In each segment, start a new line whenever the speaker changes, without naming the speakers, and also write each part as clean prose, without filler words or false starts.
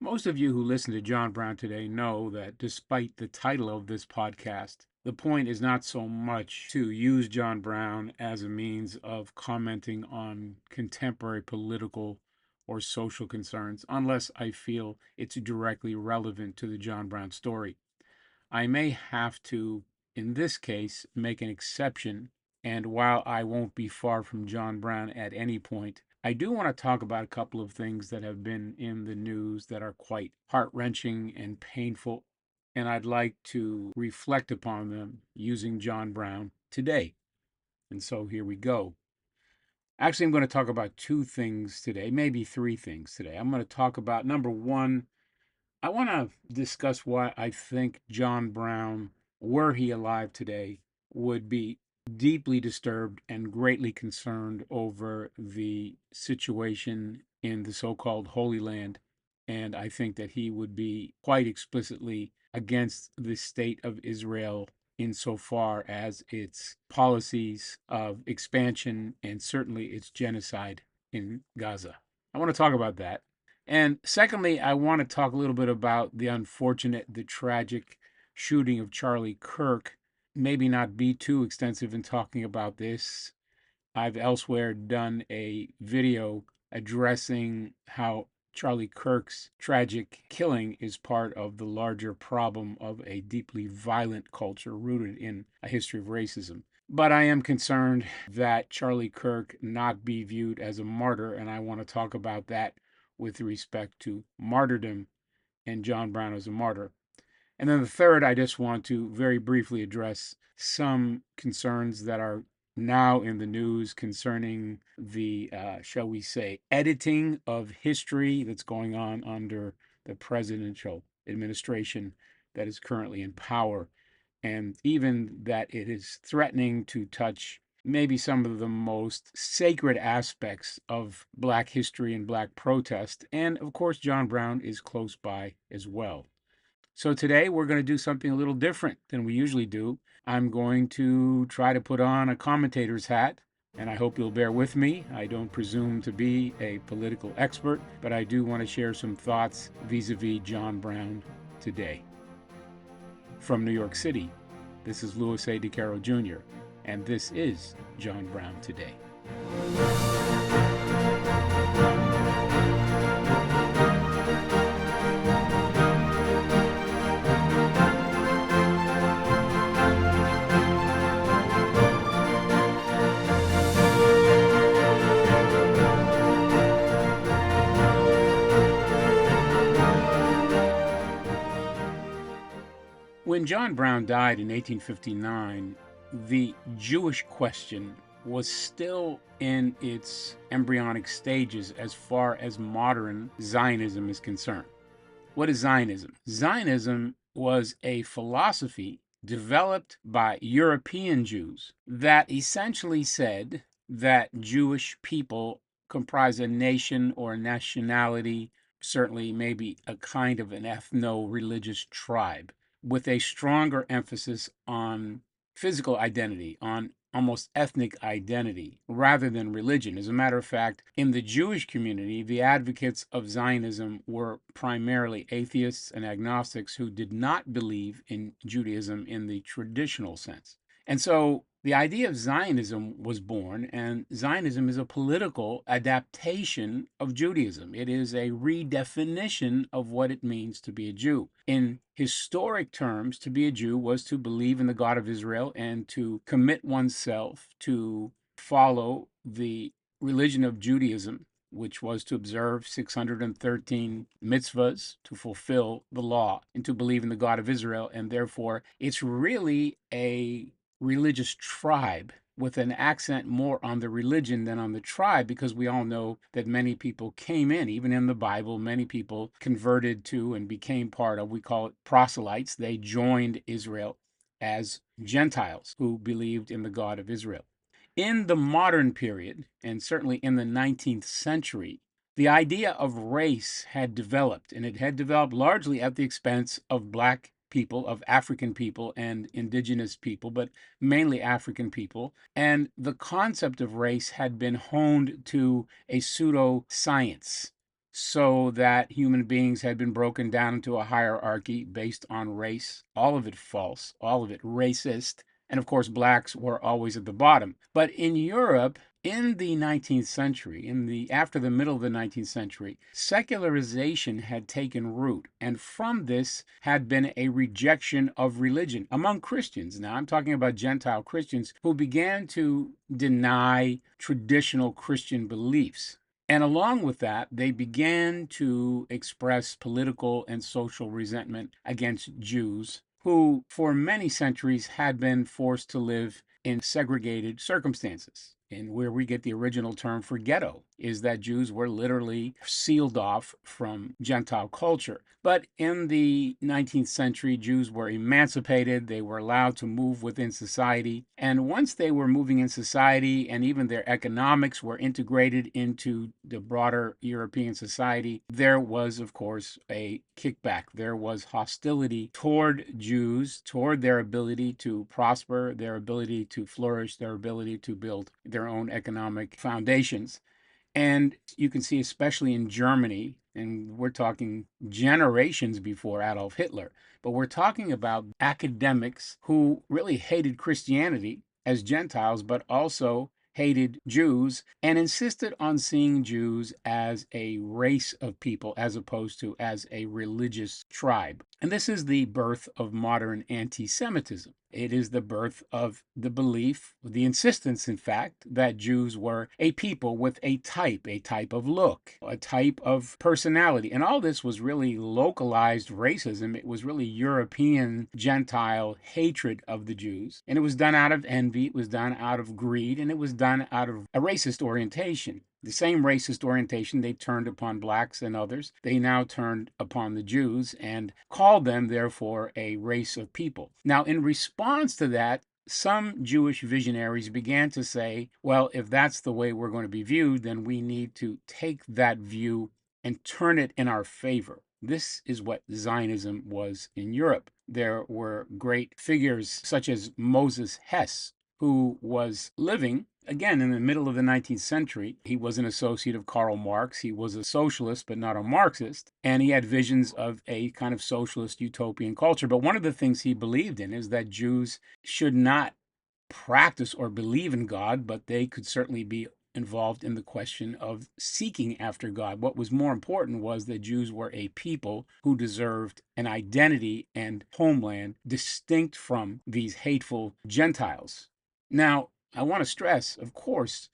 Most of you who listen to John Brown today know that despite the title of this podcast, the point is not so much to use John Brown as a means of commenting on contemporary political or social concerns, unless I feel it's directly relevant to the John Brown story. I may have to, in this case, make an exception, and while I won't be far from John Brown at any point, I do want to talk about a couple of things that have been in the news that are quite heart wrenching and painful, and I'd like to reflect upon them using John Brown today. And so here we go. Actually, I'm going to talk about two things today, maybe three things today. I'm going to talk about number one, I want to discuss why I think John Brown, were he alive today, would be deeply disturbed and greatly concerned over the situation in the so called Holy Land. And I think that he would be quite explicitly against the state of Israel insofar as its policies of expansion and certainly its genocide in Gaza. I want to talk about that. And secondly, I want to talk a little bit about the unfortunate, the tragic shooting of Charlie Kirk. Maybe not be too extensive in talking about this. I've elsewhere done a video addressing how Charlie Kirk's tragic killing is part of the larger problem of a deeply violent culture rooted in a history of racism. But I am concerned that Charlie Kirk not be viewed as a martyr, and I want to talk about that with respect to martyrdom and John Brown as a martyr. And then the third, I just want to very briefly address some concerns that are now in the news concerning the, shall we say, editing of history that's going on under the presidential administration that is currently in power, and even that it is threatening to touch maybe some of the most sacred aspects of Black history and Black protest. And of course, John Brown is close by as well. So today we're going to do something a little different than we usually do. I'm going to try to put on a commentator's hat, and I hope you'll bear with me. I don't presume to be a political expert, but I do want to share some thoughts vis-a-vis John Brown today. From New York City, this is Louis A. DeCaro Jr., and this is John Brown Today. When John Brown died in 1859, the Jewish question was still in its embryonic stages as far as modern Zionism is concerned. What is Zionism? Zionism was a philosophy developed by European Jews that essentially said that Jewish people comprise a nation or a nationality, certainly maybe a kind of an ethno-religious tribe, with a stronger emphasis on physical identity, on almost ethnic identity, rather than religion. As a matter of fact, in the Jewish community, the advocates of Zionism were primarily atheists and agnostics who did not believe in Judaism in the traditional sense. And so the idea of Zionism was born, and Zionism is a political adaptation of Judaism. It is a redefinition of what it means to be a Jew. In historic terms, to be a Jew was to believe in the God of Israel and to commit oneself to follow the religion of Judaism, which was to observe 613 mitzvahs, to fulfill the law, and to believe in the God of Israel. And therefore, it's really a religious tribe with an accent more on the religion than on the tribe, because we all know that many people came in, even in the Bible, many people converted to and became part of, we call it proselytes. They joined Israel as Gentiles who believed in the God of Israel. In the modern period, and certainly in the 19th century, the idea of race had developed, and it had developed largely at the expense of Black people, of African people and indigenous people, but mainly African people. And the concept of race had been honed to a pseudo science. so that human beings had been broken down into a hierarchy based on race. All of it false, all of it racist. And of course, blacks were always at the bottom. But in Europe, in the 19th century, after the middle of the 19th century, secularization had taken root, and from this had been a rejection of religion among Christians. Now, I'm talking about Gentile Christians who began to deny traditional Christian beliefs. And along with that, they began to express political and social resentment against Jews who, for many centuries, had been forced to live in segregated circumstances. And where we get the original term for ghetto is that Jews were literally sealed off from Gentile culture. But in the 19th century, Jews were emancipated. They were allowed to move within society. And once they were moving in society and even their economics were integrated into the broader European society, there was, of course, a kickback. There was hostility toward Jews, toward their ability to prosper, their ability to flourish, their ability to build their own economic foundations. And you can see, especially in Germany, and we're talking generations before Adolf Hitler, but we're talking about academics who really hated Christianity as Gentiles, but also hated Jews and insisted on seeing Jews as a race of people as opposed to as a religious tribe. And this is the birth of modern anti Semitism. It is the birth of the belief, the insistence, in fact, that Jews were a people with a type of look, a type of personality. And all this was really localized racism. It was really European Gentile hatred of the Jews. And it was done out of envy, it was done out of greed, and it was done out of a racist orientation. The same racist orientation they turned upon blacks and others, they now turned upon the Jews and called them, therefore, a race of people. Now, in response to that, some Jewish visionaries began to say, well, if that's the way we're going to be viewed, then we need to take that view and turn it in our favor. This is what Zionism was in Europe. There were great figures such as Moses Hess, who was living again in the middle of the 19th century. He was an associate of Karl Marx. He was a socialist, but not a Marxist. And he had visions of a kind of socialist utopian culture. But one of the things he believed in is that Jews should not practice or believe in God, but they could certainly be involved in the question of seeking after God. What was more important was that Jews were a people who deserved an identity and homeland distinct from these hateful Gentiles. Now, I want to stress, of course,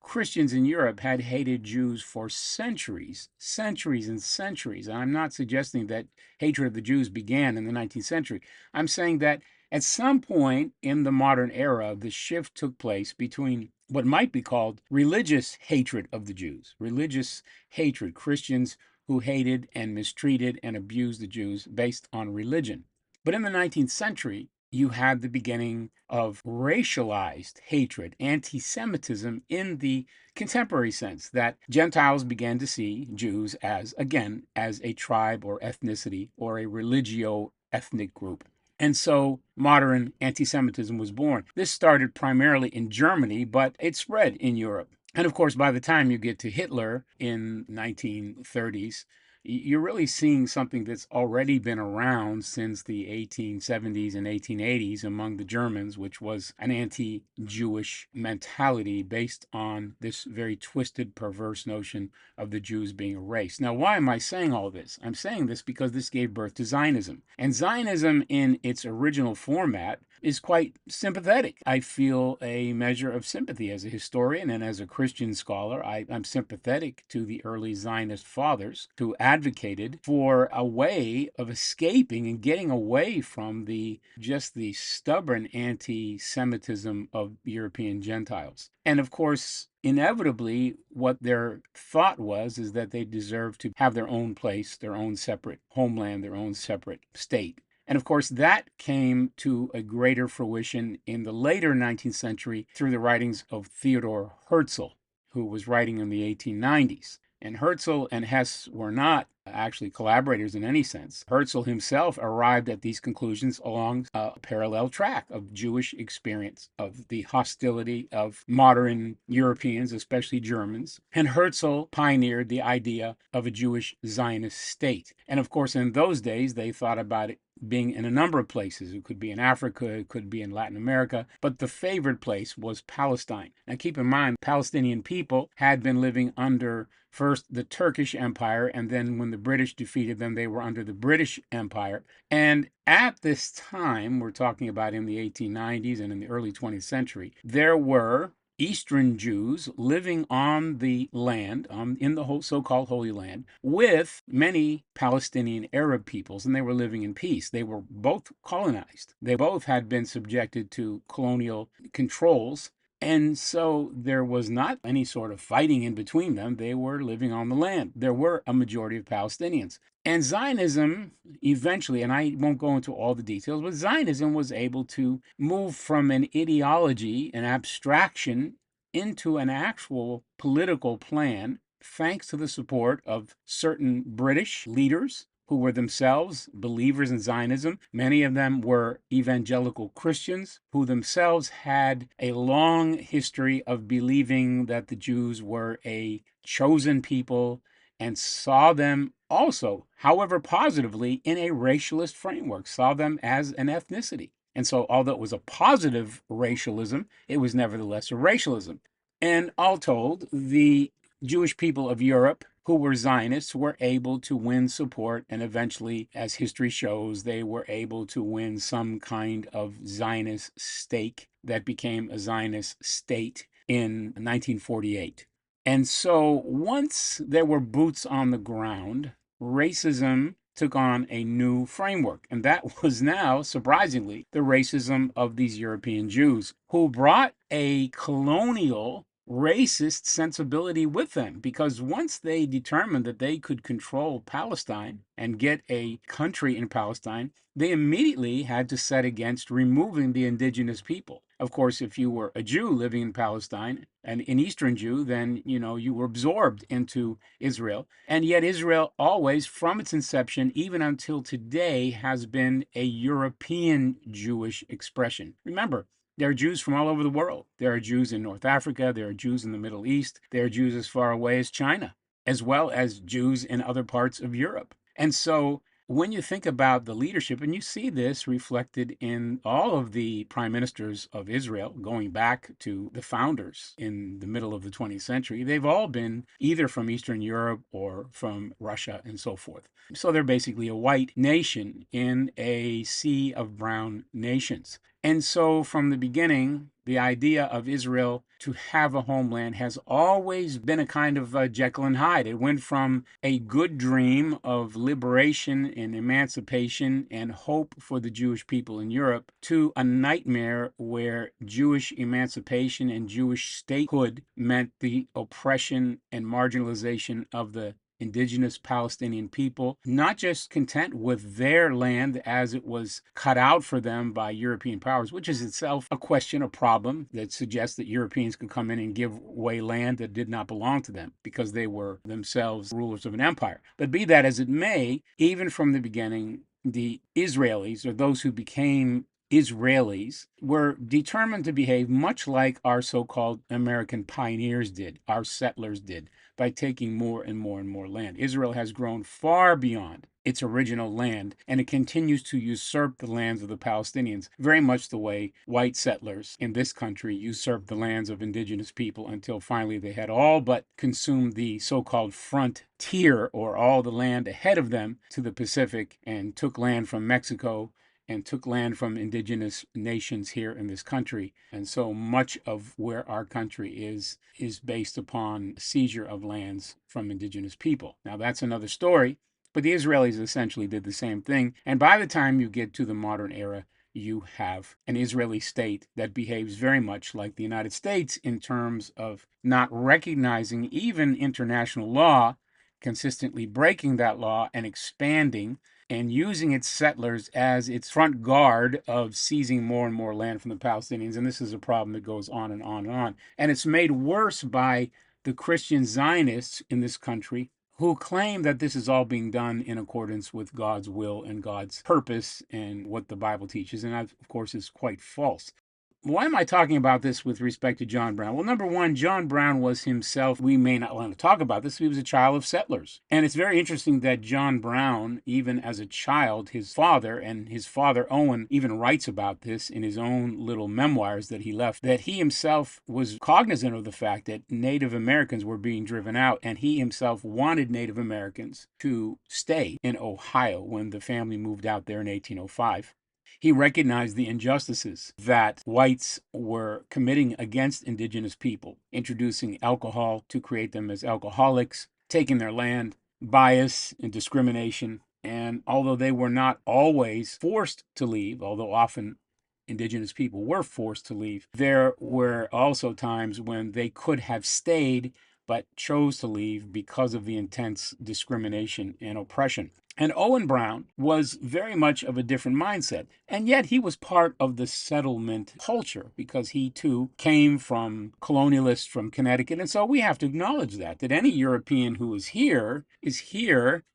Christians in Europe had hated Jews for centuries, centuries and centuries. And I'm not suggesting that hatred of the Jews began in the 19th century. I'm saying that at some point in the modern era, the shift took place between what might be called religious hatred of the Jews, religious hatred, Christians who hated and mistreated and abused the Jews based on religion. But in the 19th century, you had the beginning of racialized hatred, anti Semitism in the contemporary sense, that Gentiles began to see Jews as, again, as a tribe or ethnicity or a religio ethnic group. And so modern anti Semitism was born. This started primarily in Germany, but it spread in Europe. And of course, by the time you get to Hitler in 1930s, you're really seeing something that's already been around since the 1870s and 1880s among the Germans, which was an anti-Jewish mentality based on this very twisted, perverse notion of the Jews being a race. Now, why am I saying all this? I'm saying this because this gave birth to Zionism. And Zionism in its original format is quite sympathetic. I feel a measure of sympathy as a historian and as a Christian scholar. I'm sympathetic to the early Zionist fathers who advocated for a way of escaping and getting away from the stubborn anti-Semitism of European Gentiles. And of course, inevitably, what their thought was is that they deserved to have their own place, their own separate homeland, their own separate state. And of course, that came to a greater fruition in the later 19th century through the writings of Theodor Herzl, who was writing in the 1890s. And Herzl and Hess were not actually collaborators in any sense. Herzl himself arrived at these conclusions along a parallel track of Jewish experience, of the hostility of modern Europeans, especially Germans. And Herzl pioneered the idea of a Jewish Zionist state. And of course, in those days, they thought about it being in a number of places. It could be in Africa, it could be in Latin America, but the favored place was Palestine. Now keep in mind, Palestinian people had been living under first the Turkish Empire, and then when the British defeated them, they were under the British Empire. And at this time, we're talking about in the 1890s and in the early 20th century, there were Eastern Jews living on the land, in the whole so-called Holy Land, with many Palestinian Arab peoples, and they were living in peace. They were both colonized. They both had been subjected to colonial controls, and so there was not any sort of fighting in between them. They were living on the land. There were a majority of Palestinians. And Zionism eventually, and I won't go into all the details, but Zionism was able to move from an ideology, an abstraction, into an actual political plan, thanks to the support of certain British leaders who were themselves believers in Zionism. Many of them were evangelical Christians who themselves had a long history of believing that the Jews were a chosen people and saw them also, however positively, in a racialist framework, saw them as an ethnicity. And so, although it was a positive racialism, it was nevertheless a racialism. And all told, the Jewish people of Europe who were Zionists were able to win support, and eventually, as history shows, they were able to win some kind of Zionist stake that became a Zionist state in 1948. And so once there were boots on the ground, racism took on a new framework. And that was now, surprisingly, the racism of these European Jews, who brought a colonial racist sensibility with them, because once they determined that they could control Palestine and get a country in Palestine, they immediately had to set against removing the indigenous people. Of course, if you were a Jew living in Palestine, and an Eastern Jew, then, you were absorbed into Israel. And yet Israel always, from its inception, even until today, has been a European Jewish expression. Remember, there are Jews from all over the world. There are Jews in North Africa. There are Jews in the Middle East. There are Jews as far away as China, as well as Jews in other parts of Europe. And so when you think about the leadership, and you see this reflected in all of the prime ministers of Israel, going back to the founders in the middle of the 20th century, they've all been either from Eastern Europe or from Russia and so forth. So they're basically a white nation in a sea of brown nations. And so from the beginning, the idea of Israel to have a homeland has always been a kind of Jekyll and Hyde. It went from a good dream of liberation and emancipation and hope for the Jewish people in Europe to a nightmare where Jewish emancipation and Jewish statehood meant the oppression and marginalization of the indigenous Palestinian people, not just content with their land as it was cut out for them by European powers, which is itself a question, a problem that suggests that Europeans could come in and give away land that did not belong to them because they were themselves rulers of an empire. But be that as it may, even from the beginning, the Israelis, or those who became Israelis, were determined to behave much like our so-called American pioneers did, our settlers did, by taking more and more and more land. Israel has grown far beyond its original land, and it continues to usurp the lands of the Palestinians, very much the way white settlers in this country usurped the lands of indigenous people until finally they had all but consumed the so-called frontier, or all the land ahead of them to the Pacific, and took land from Mexico and took land from indigenous nations here in this country. And so much of where our country is based upon seizure of lands from indigenous people. Now, that's another story, but the Israelis essentially did the same thing. And by the time you get to the modern era, you have an Israeli state that behaves very much like the United States in terms of not recognizing even international law, consistently breaking that law and expanding and using its settlers as its front guard of seizing more and more land from the Palestinians. And this is a problem that goes on and on and on. And it's made worse by the Christian Zionists in this country who claim that this is all being done in accordance with God's will and God's purpose and what the Bible teaches. And that, of course, is quite false. Why am I talking about this with respect to John Brown? Well, number one, John Brown was himself, we may not want to talk about this, he was a child of settlers. And it's very interesting that John Brown, even as a child, his father, and his father Owen even writes about this in his own little memoirs that he left, that he himself was cognizant of the fact that Native Americans were being driven out, and he himself wanted Native Americans to stay in Ohio when the family moved out there in 1805. He recognized the injustices that whites were committing against indigenous people, introducing alcohol to create them as alcoholics, taking their land, bias and discrimination. And although they were not always forced to leave, although often indigenous people were forced to leave, there were also times when they could have stayed but chose to leave because of the intense discrimination and oppression. And Owen Brown was very much of a different mindset. And yet he was part of the settlement culture because he too came from colonialists from Connecticut. And so we have to acknowledge that any European who is here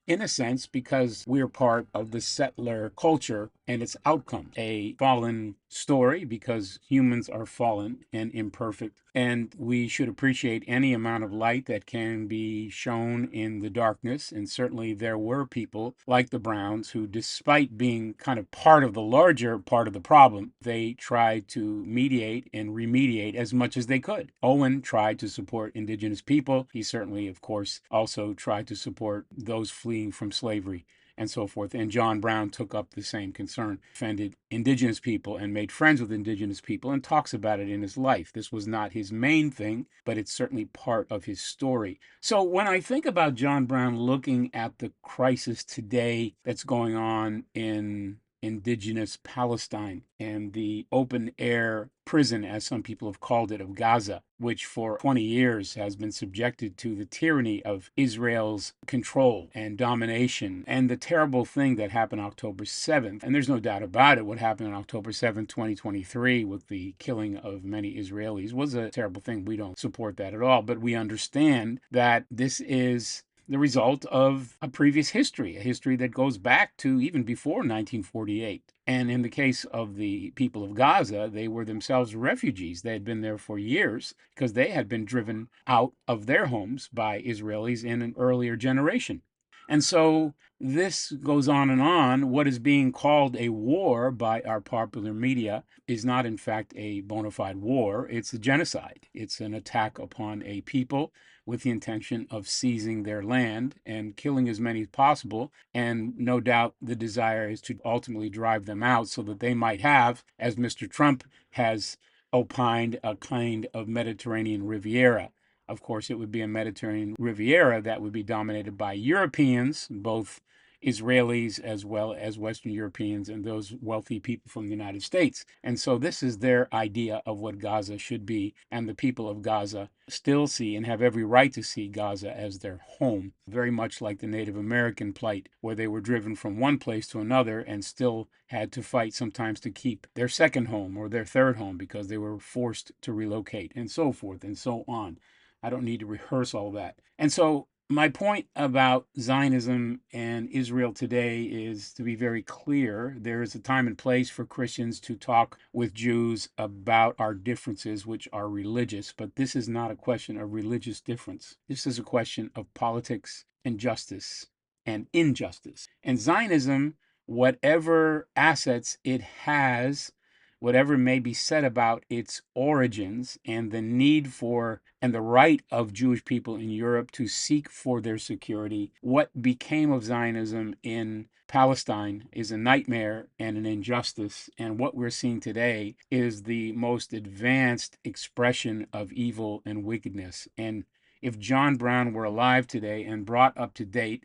in a sense because we're part of the settler culture and its outcome. A fallen story because humans are fallen and imperfect. And we should appreciate any amount of light that can be shown in the darkness. And certainly there were people like the Browns who, despite being kind of part of the larger part of the problem, they tried to mediate and remediate as much as they could. Owen tried to support indigenous people. He certainly, of course, also tried to support those fleeing from slavery and so forth. And John Brown took up the same concern, defended indigenous people and made friends with indigenous people and talks about it in his life. This was not his main thing, but it's certainly part of his story. So when I think about John Brown looking at the crisis today that's going on in indigenous Palestine and the open air prison, as some people have called it, of Gaza, which for 20 years has been subjected to the tyranny of Israel's control and domination, and the terrible thing that happened October 7th. And there's no doubt about it, what happened on October 7th, 2023, with the killing of many Israelis was a terrible thing. We don't support that at all, but we understand that this is the result of a previous history, a history that goes back to even before 1948. And in the case of the people of Gaza, they were themselves refugees. They had been there for years because they had been driven out of their homes by Israelis in an earlier generation. And so this goes on and on. What is being called a war by our popular media is not, in fact, a bona fide war. It's a genocide. It's an attack upon a people with the intention of seizing their land and killing as many as possible. And no doubt the desire is to ultimately drive them out so that they might have, as Mr. Trump has opined, a kind of Mediterranean Riviera. Of course, it would be a Mediterranean Riviera that would be dominated by Europeans, both Israelis as well as Western Europeans and those wealthy people from the United States. And so this is their idea of what Gaza should be. And the people of Gaza still see and have every right to see Gaza as their home, very much like the Native American plight, where they were driven from one place to another and still had to fight sometimes to keep their second home or their third home because they were forced to relocate and so forth and so on. I don't need to rehearse all that. And so my point about Zionism and Israel today is to be very clear. There is a time and place for Christians to talk with Jews about our differences, which are religious, but this is not a question of religious difference. This is a question of politics and justice and injustice. And Zionism, whatever assets it has, whatever may be said about its origins and the need for and the right of Jewish people in Europe to seek for their security, what became of Zionism in Palestine is a nightmare and an injustice. And what we're seeing today is the most advanced expression of evil and wickedness. And if John Brown were alive today and brought up to date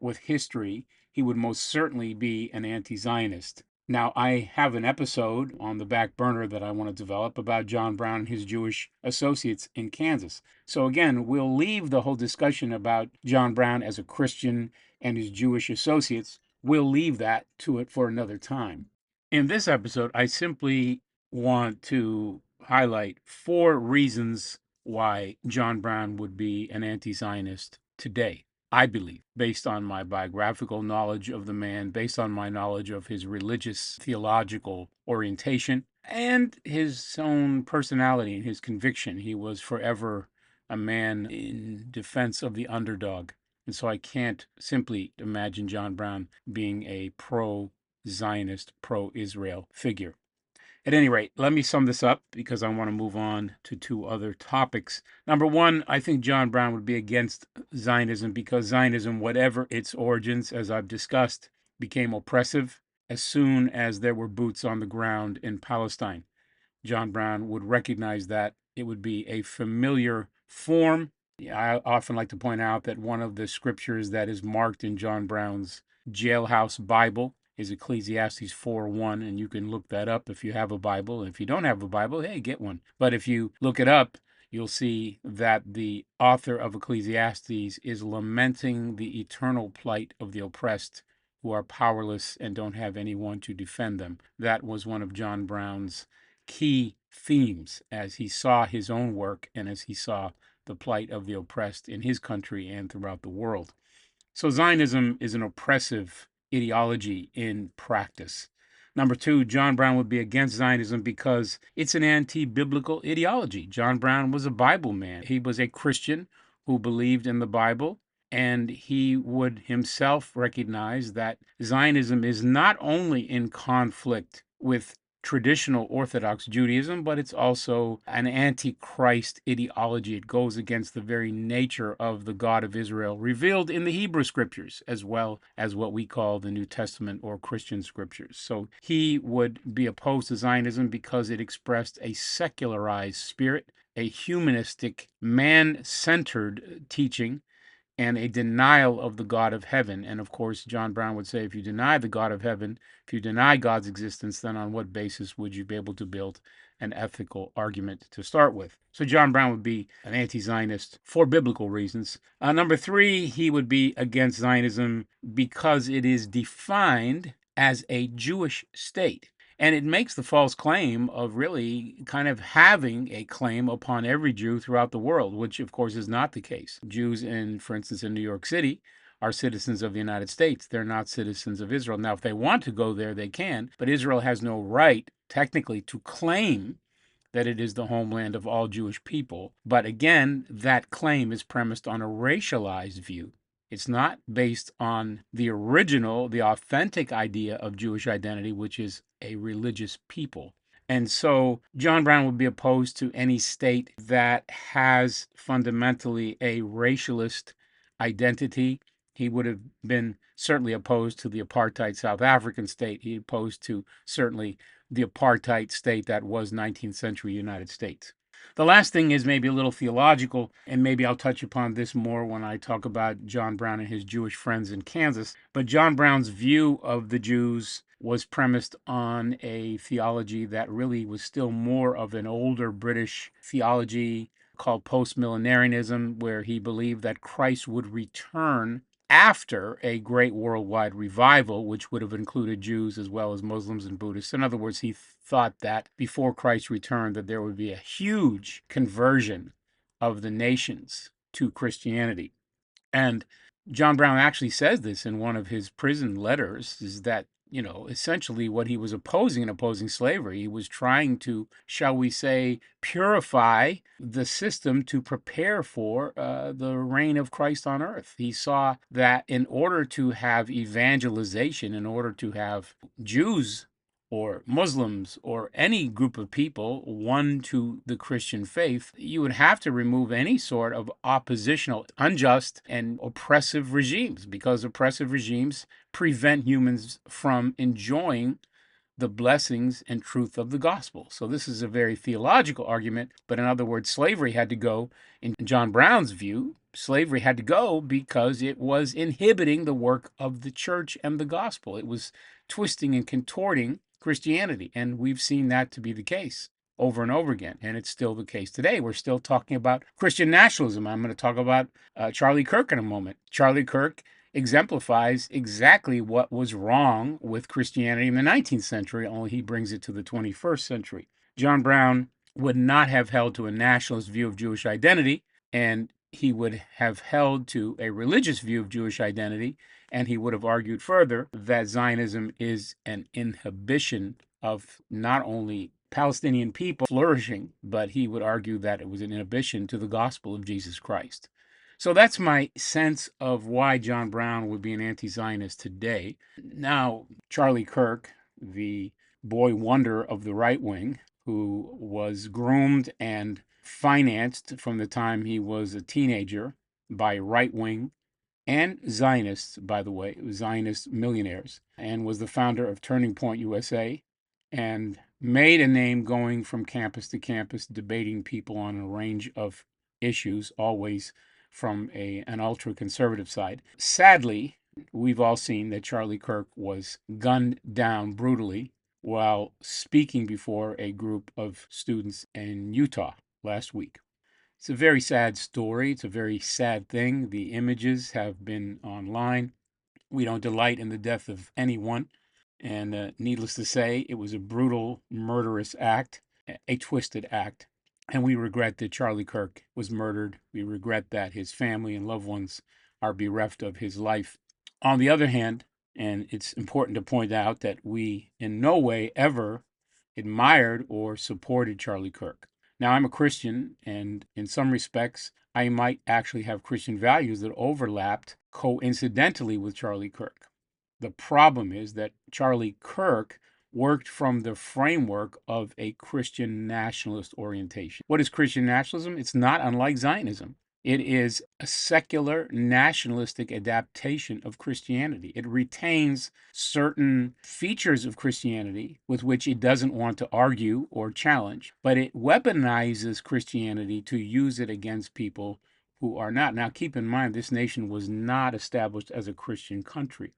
with history, he would most certainly be an anti-Zionist. Now, I have an episode on the back burner that I want to develop about John Brown and his Jewish associates in Kansas. So again, we'll leave the whole discussion about John Brown as a Christian and his Jewish associates. We'll leave that to it for another time. In this episode, I simply want to highlight 4 reasons why John Brown would be an anti-Zionist today. I believe, based on my biographical knowledge of the man, based on my knowledge of his religious theological orientation, and his own personality and his conviction. He was forever a man in defense of the underdog. And so I can't simply imagine John Brown being a pro Zionist, pro Israel figure. At any rate, let me sum this up because I want to move on to two other topics. Number one, I think John Brown would be against Zionism because Zionism, whatever its origins, as I've discussed, became oppressive as soon as there were boots on the ground in Palestine. John Brown would recognize that it would be a familiar form. I often like to point out that one of the scriptures that is marked in John Brown's jailhouse Bible is Ecclesiastes 4:1, and you can look that up if you have a Bible. If you don't have a Bible, hey, get one. But if you look it up, you'll see that the author of Ecclesiastes is lamenting the eternal plight of the oppressed who are powerless and don't have anyone to defend them. That was one of John Brown's key themes as he saw his own work and as he saw the plight of the oppressed in his country and throughout the world. So Zionism is an oppressive ideology in practice. Number two, John Brown would be against Zionism because it's an anti-biblical ideology. John Brown was a Bible man. He was a Christian who believed in the Bible, and he would himself recognize that Zionism is not only in conflict with traditional Orthodox Judaism, but it's also an antichrist ideology. It goes against the very nature of the God of Israel revealed in the Hebrew scriptures, as well as what we call the New Testament or Christian scriptures. So he would be opposed to Zionism because it expressed a secularized spirit, a humanistic, man-centered teaching, and a denial of the God of heaven. And of course, John Brown would say, if you deny the God of heaven, if you deny God's existence, then on what basis would you be able to build an ethical argument to start with? So John Brown would be an anti-Zionist for biblical reasons. Number three, he would be against Zionism because it is defined as a Jewish state. And it makes the false claim of really kind of having a claim upon every Jew throughout the world, which of course is not the case. Jews for instance, in New York City are citizens of the United States. They're not citizens of Israel. Now, if they want to go there, they can, but Israel has no right technically to claim that it is the homeland of all Jewish people. But again, that claim is premised on a racialized view. It's not based on the original, the authentic idea of Jewish identity, which is a religious people. And so John Brown would be opposed to any state that has fundamentally a racialist identity. He would have been certainly opposed to the apartheid South African state. He opposed to certainly the apartheid state that was 19th century United States. The last thing is maybe a little theological, and maybe I'll touch upon this more when I talk about John Brown and his Jewish friends in Kansas. But John Brown's view of the Jews was premised on a theology that really was still more of an older British theology called postmillenarianism, where he believed that Christ would return after a great worldwide revival, which would have included Jews as well as Muslims and Buddhists. In other words, he thought that before Christ returned, that there would be a huge conversion of the nations to Christianity. And John Brown actually says this in one of his prison letters, is that, essentially what he was opposing in opposing slavery, he was trying to, shall we say, purify the system to prepare for the reign of Christ on earth. He saw that in order to have evangelization, in order to have Jews or Muslims or any group of people won to the Christian faith, you would have to remove any sort of oppositional, unjust, and oppressive regimes, because oppressive regimes prevent humans from enjoying the blessings and truth of the gospel. So this is a very theological argument, but in other words, slavery had to go. In John Brown's view, slavery had to go because it was inhibiting the work of the church and the gospel. It was twisting and contorting Christianity, and we've seen that to be the case over and over again, and it's still the case today. We're still talking about Christian nationalism. I'm going to talk about Charlie Kirk in a moment. Charlie Kirk exemplifies exactly what was wrong with Christianity in the 19th century, only he brings it to the 21st century. John Brown would not have held to a nationalist view of Jewish identity, and he would have held to a religious view of Jewish identity, and he would have argued further that Zionism is an inhibition of not only Palestinian people flourishing, but he would argue that it was an inhibition to the gospel of Jesus Christ. So that's my sense of why John Brown would be an anti-Zionist today. Now, Charlie Kirk, the boy wonder of the right wing, who was groomed and financed from the time he was a teenager by right wing and Zionists, by the way, Zionist millionaires, and was the founder of Turning Point USA and made a name going from campus to campus, debating people on a range of issues, always from an ultra conservative side. Sadly, we've all seen that Charlie Kirk was gunned down brutally while speaking before a group of students in Utah last week. It's a very sad story. It's a very sad thing. The images have been online. We don't delight in the death of anyone. And needless to say, it was a brutal, murderous act, a twisted act. And we regret that Charlie Kirk was murdered. We regret that his family and loved ones are bereft of his life. On the other hand, and it's important to point out that we in no way ever admired or supported Charlie Kirk. Now, I'm a Christian, and in some respects, I might actually have Christian values that overlapped coincidentally with Charlie Kirk. The problem is that Charlie Kirk worked from the framework of a Christian nationalist orientation. What is Christian nationalism? It's not unlike Zionism. It is a secular nationalistic adaptation of Christianity. It retains certain features of Christianity with which it doesn't want to argue or challenge, but it weaponizes Christianity to use it against people who are not. Now, keep in mind, this nation was not established as a Christian country.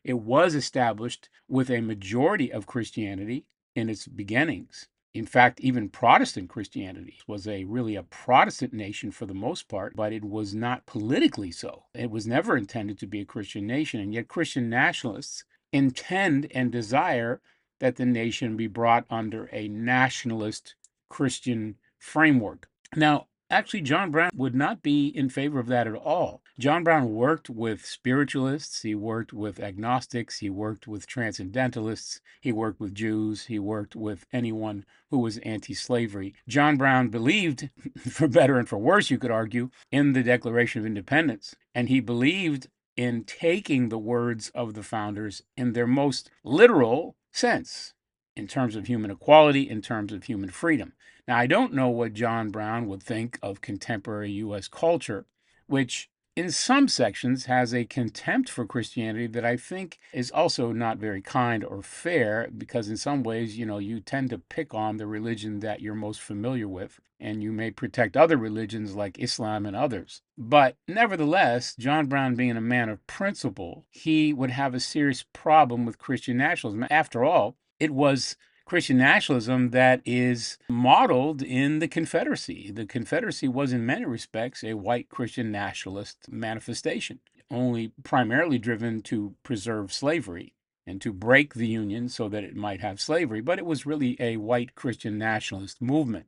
It was established with a majority of Christianity in its beginnings. In fact, even Protestant Christianity was really a Protestant nation for the most part, but it was not politically so. It was never intended to be a Christian nation, and yet Christian nationalists intend and desire that the nation be brought under a nationalist Christian framework. Now, actually, John Brown would not be in favor of that at all. John Brown worked with spiritualists, he worked with agnostics, he worked with transcendentalists, he worked with Jews, he worked with anyone who was anti-slavery. John Brown believed, for better and for worse, you could argue, in the Declaration of Independence, and he believed in taking the words of the founders in their most literal sense, in terms of human equality, in terms of human freedom. Now, I don't know what John Brown would think of contemporary U.S. culture, which in some sections has a contempt for Christianity that I think is also not very kind or fair, because in some ways, you tend to pick on the religion that you're most familiar with, and you may protect other religions like Islam and others. But nevertheless, John Brown being a man of principle, he would have a serious problem with Christian nationalism. After all, it was Christian nationalism that is modeled in the Confederacy. The Confederacy was, in many respects, a white Christian nationalist manifestation, only primarily driven to preserve slavery and to break the Union so that it might have slavery. But it was really a white Christian nationalist movement.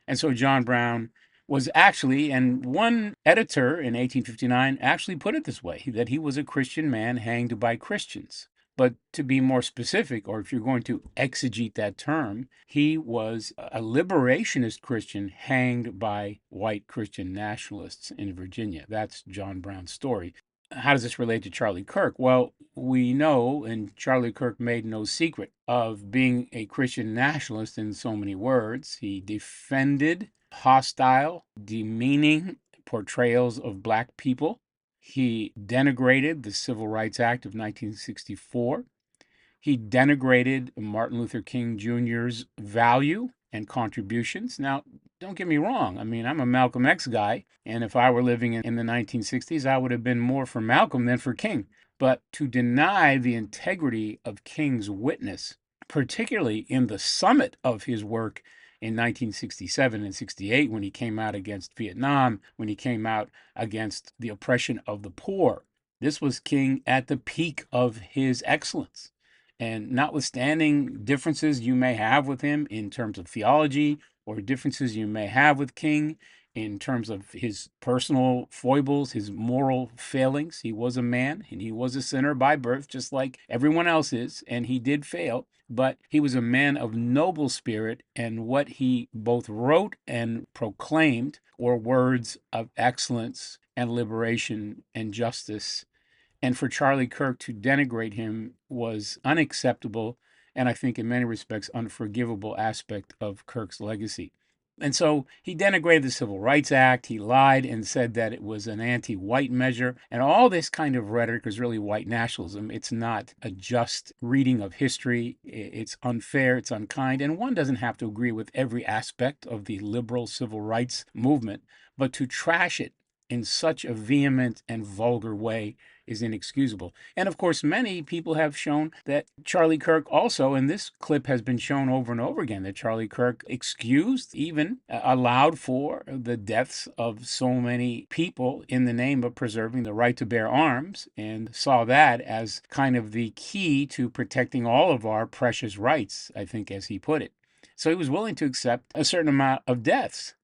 And so John Brown was actually, and one editor in 1859 actually put it this way, that he was a Christian man hanged by Christians. But to be more specific, or if you're going to exegete that term, he was a liberationist Christian hanged by white Christian nationalists in Virginia. That's John Brown's story. How does this relate to Charlie Kirk? Well, we know, and Charlie Kirk made no secret of being a Christian nationalist in so many words. He defended hostile, demeaning portrayals of black people. He denigrated the Civil Rights Act of 1964. He denigrated Martin Luther King Jr.'s value and contributions. Now, don't get me wrong. I mean, I'm a Malcolm X guy, and if I were living in the 1960s, I would have been more for Malcolm than for King. But to deny the integrity of King's witness, particularly in the summit of his work in 1967 and 68, when he came out against Vietnam, when he came out against the oppression of the poor. This was King at the peak of his excellence. And notwithstanding differences you may have with him in terms of theology, or differences you may have with King in terms of his personal foibles, his moral failings. He was a man and he was a sinner by birth, just like everyone else is, and he did fail. But he was a man of noble spirit, and what he both wrote and proclaimed were words of excellence and liberation and justice. And for Charlie Kirk to denigrate him was unacceptable, and I think in many respects unforgivable aspect of Kirk's legacy. And so he denigrated the Civil Rights Act. He lied and said that it was an anti-white measure. And all this kind of rhetoric is really white nationalism. It's not a just reading of history. It's unfair. It's unkind. And one doesn't have to agree with every aspect of the liberal civil rights movement. But to trash it in such a vehement and vulgar way is inexcusable. And of course, many people have shown that Charlie Kirk also, and this clip has been shown over and over again, that Charlie Kirk excused, even allowed for the deaths of so many people in the name of preserving the right to bear arms, and saw that as kind of the key to protecting all of our precious rights, I think, as he put it. So he was willing to accept a certain amount of deaths,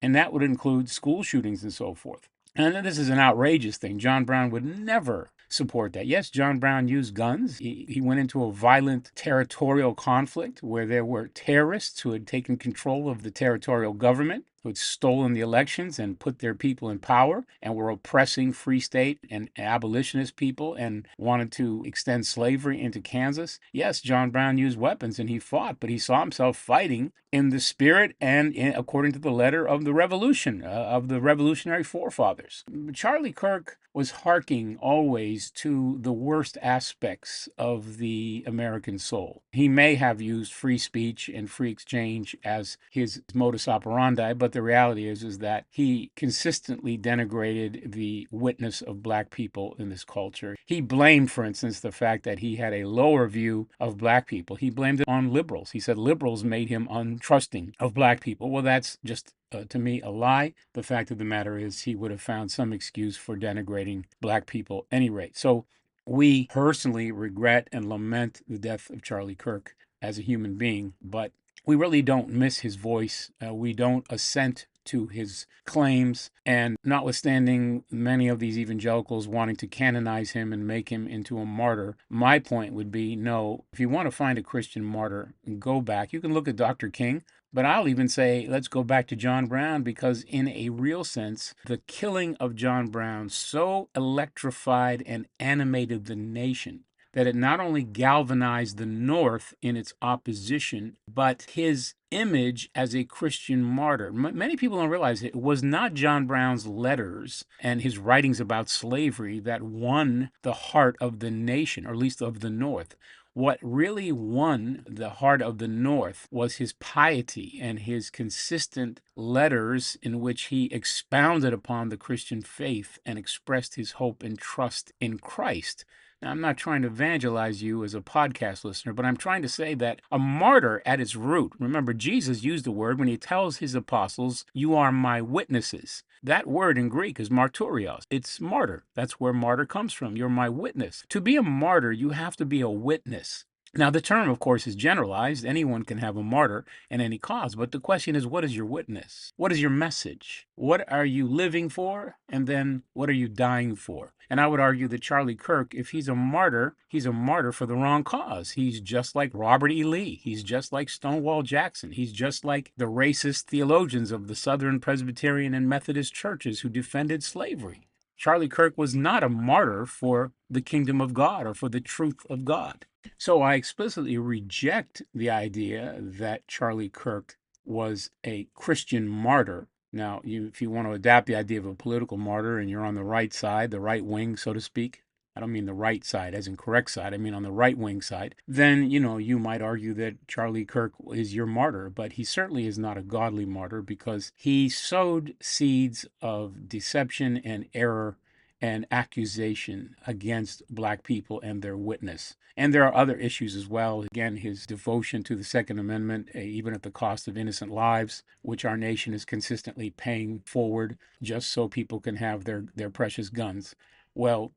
and that would include school shootings and so forth. And this is an outrageous thing. John Brown would never support that. Yes, John Brown used guns. He went into a violent territorial conflict where there were terrorists who had taken control of the territorial government, who had stolen the elections and put their people in power and were oppressing free state and abolitionist people and wanted to extend slavery into Kansas. Yes, John Brown used weapons and he fought, but he saw himself fighting in the spirit and according to the letter of the revolution, of the revolutionary forefathers. Charlie Kirk was harking always to the worst aspects of the American soul. He may have used free speech and free exchange as his modus operandi, but the reality is that he consistently denigrated the witness of black people in this culture. He blamed, for instance, the fact that he had a lower view of black people. He blamed it on liberals. He said liberals made him untrusting of black people. Well, that's just to me, a lie. The fact of the matter is he would have found some excuse for denigrating black people at any rate. So we personally regret and lament the death of Charlie Kirk as a human being, but we really don't miss his voice. We don't assent to his claims. And notwithstanding many of these evangelicals wanting to canonize him and make him into a martyr, my point would be no, if you want to find a Christian martyr, go back. You can look at Dr. King. But I'll even say, let's go back to John Brown, because in a real sense, the killing of John Brown so electrified and animated the nation that it not only galvanized the North in its opposition, but his image as a Christian martyr. Many people don't realize it was not John Brown's letters and his writings about slavery that won the heart of the nation, or at least of the North. What really won the heart of the North was his piety and his consistent letters in which he expounded upon the Christian faith and expressed his hope and trust in Christ. Now, I'm not trying to evangelize you as a podcast listener, but I'm trying to say that a martyr at its root, remember, Jesus used the word when he tells his apostles, "You are my witnesses." That word in Greek is martyrios. It's martyr. That's where martyr comes from. You're my witness. To be a martyr, you have to be a witness. Now, the term, of course, is generalized. Anyone can have a martyr in any cause. But the question is, what is your witness? What is your message? What are you living for? And then what are you dying for? And I would argue that Charlie Kirk, if he's a martyr for the wrong cause. He's just like Robert E. Lee. He's just like Stonewall Jackson. He's just like the racist theologians of the Southern Presbyterian and Methodist churches who defended slavery. Charlie Kirk was not a martyr for the kingdom of God or for the truth of God. So I explicitly reject the idea that Charlie Kirk was a Christian martyr. Now, if you want to adapt the idea of a political martyr and you're on the right side, the right wing, so to speak, I don't mean the right side as in correct side, I mean on the right wing side, then, you might argue that Charlie Kirk is your martyr, but he certainly is not a godly martyr because he sowed seeds of deception and error and accusation against black people and their witness. And there are other issues as well. Again, his devotion to the Second Amendment, even at the cost of innocent lives, which our nation is consistently paying forward just so people can have their precious guns. Well,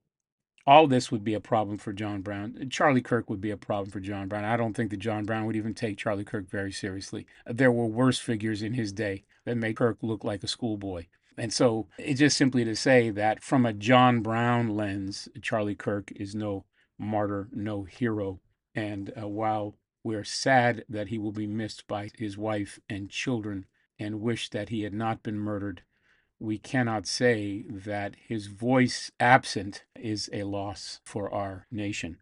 All this would be a problem for John Brown. Charlie Kirk would be a problem for John Brown. I don't think that John Brown would even take Charlie Kirk very seriously. There were worse figures in his day that made Kirk look like a schoolboy. And so it's just simply to say that from a John Brown lens, Charlie Kirk is no martyr, no hero. And while we're sad that he will be missed by his wife and children and wish that he had not been murdered, we cannot say that his voice absent is a loss for our nation.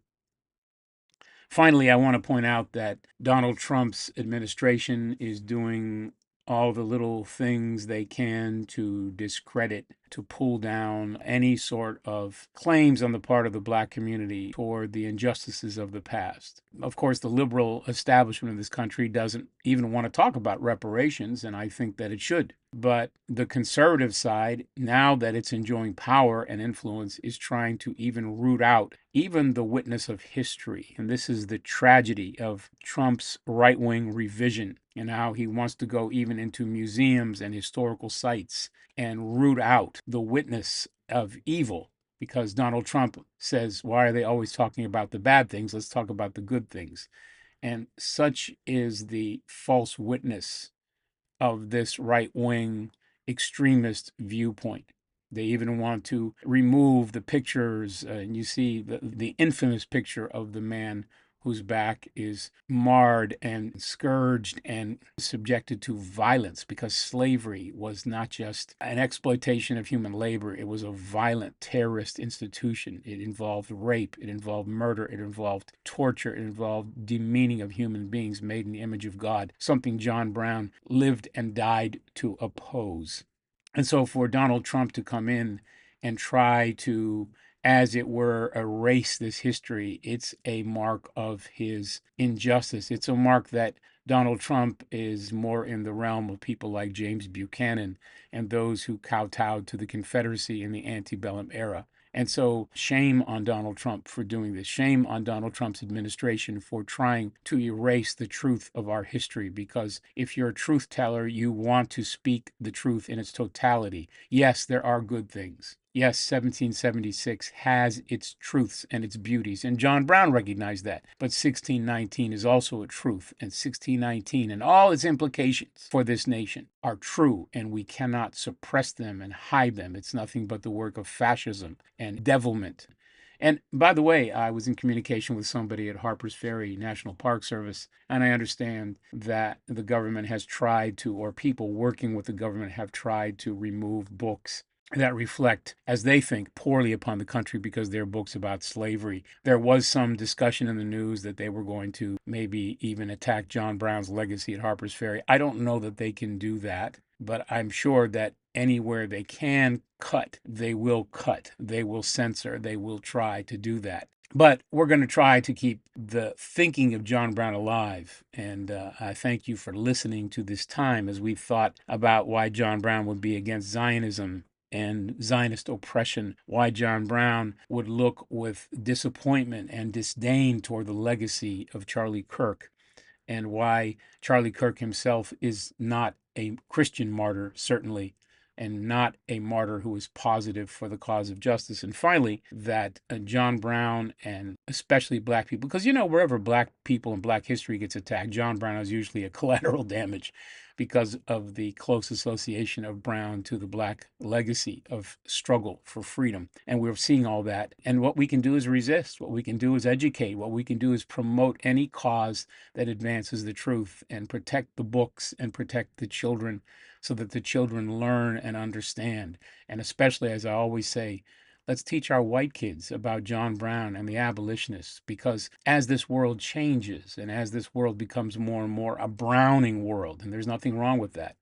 Finally, I want to point out that Donald Trump's administration is doing all the little things they can to discredit, to pull down any sort of claims on the part of the Black community toward the injustices of the past. Of course, the liberal establishment of this country doesn't even want to talk about reparations, and I think that it should. But the conservative side, now that it's enjoying power and influence, is trying to even root out even the witness of history. And this is the tragedy of Trump's right-wing revision and how he wants to go even into museums and historical sites and root out the witness of evil. Because Donald Trump says, why are they always talking about the bad things? Let's talk about the good things. And such is the false witness of this right-wing extremist viewpoint. They even want to remove the pictures, and you see the infamous picture of the man whose back is marred and scourged and subjected to violence, because slavery was not just an exploitation of human labor. It was a violent terrorist institution. It involved rape, it involved murder, it involved torture, it involved demeaning of human beings made in the image of God, something John Brown lived and died to oppose. And so for Donald Trump to come in and try to, as it were, erase this history, it's a mark of his injustice. It's a mark that Donald Trump is more in the realm of people like James Buchanan and those who kowtowed to the Confederacy in the antebellum era. And so shame on Donald Trump for doing this. Shame on Donald Trump's administration for trying to erase the truth of our history. Because if you're a truth teller, you want to speak the truth in its totality. Yes, there are good things. Yes, 1776 has its truths and its beauties, and John Brown recognized that. But 1619 is also a truth, and 1619 and all its implications for this nation are true, and we cannot suppress them and hide them. It's nothing but the work of fascism and devilment. And by the way, I was in communication with somebody at Harper's Ferry National Park Service, and I understand that the government has tried to, or people working with the government have tried to remove books that reflect, as they think, poorly upon the country because they're books about slavery. There was some discussion in the news that they were going to maybe even attack John Brown's legacy at Harper's Ferry. I don't know that they can do that, but I'm sure that anywhere they can cut, they will cut, they will censor, they will try to do that. But we're going to try to keep the thinking of John Brown alive. And I thank you for listening to this time as we've thought about why John Brown would be against Zionism and Zionist oppression, why John Brown would look with disappointment and disdain toward the legacy of Charlie Kirk, and why Charlie Kirk himself is not a Christian martyr, certainly, and not a martyr who is positive for the cause of justice. And finally, that John Brown, and especially Black people, because wherever Black people and Black history gets attacked, John Brown is usually a collateral damage because of the close association of Brown to the Black legacy of struggle for freedom. And we're seeing all that. And what we can do is resist. What we can do is educate. What we can do is promote any cause that advances the truth and protect the books and protect the children so that the children learn and understand. And especially, as I always say, let's teach our white kids about John Brown and the abolitionists, because as this world changes and as this world becomes more and more a Browning world, and there's nothing wrong with that,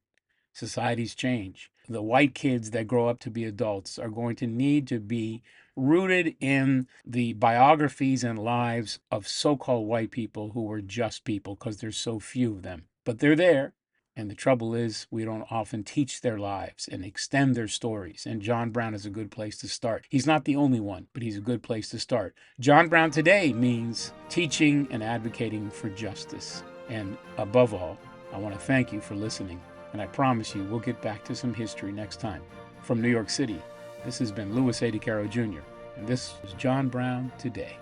societies change. The white kids that grow up to be adults are going to need to be rooted in the biographies and lives of so-called white people who were just people, because there's so few of them. But they're there. And the trouble is, we don't often teach their lives and extend their stories. And John Brown is a good place to start. He's not the only one, but he's a good place to start. John Brown today means teaching and advocating for justice. And above all, I want to thank you for listening. And I promise you, we'll get back to some history next time. From New York City, this has been Louis A. DeCaro Jr. And this is John Brown Today.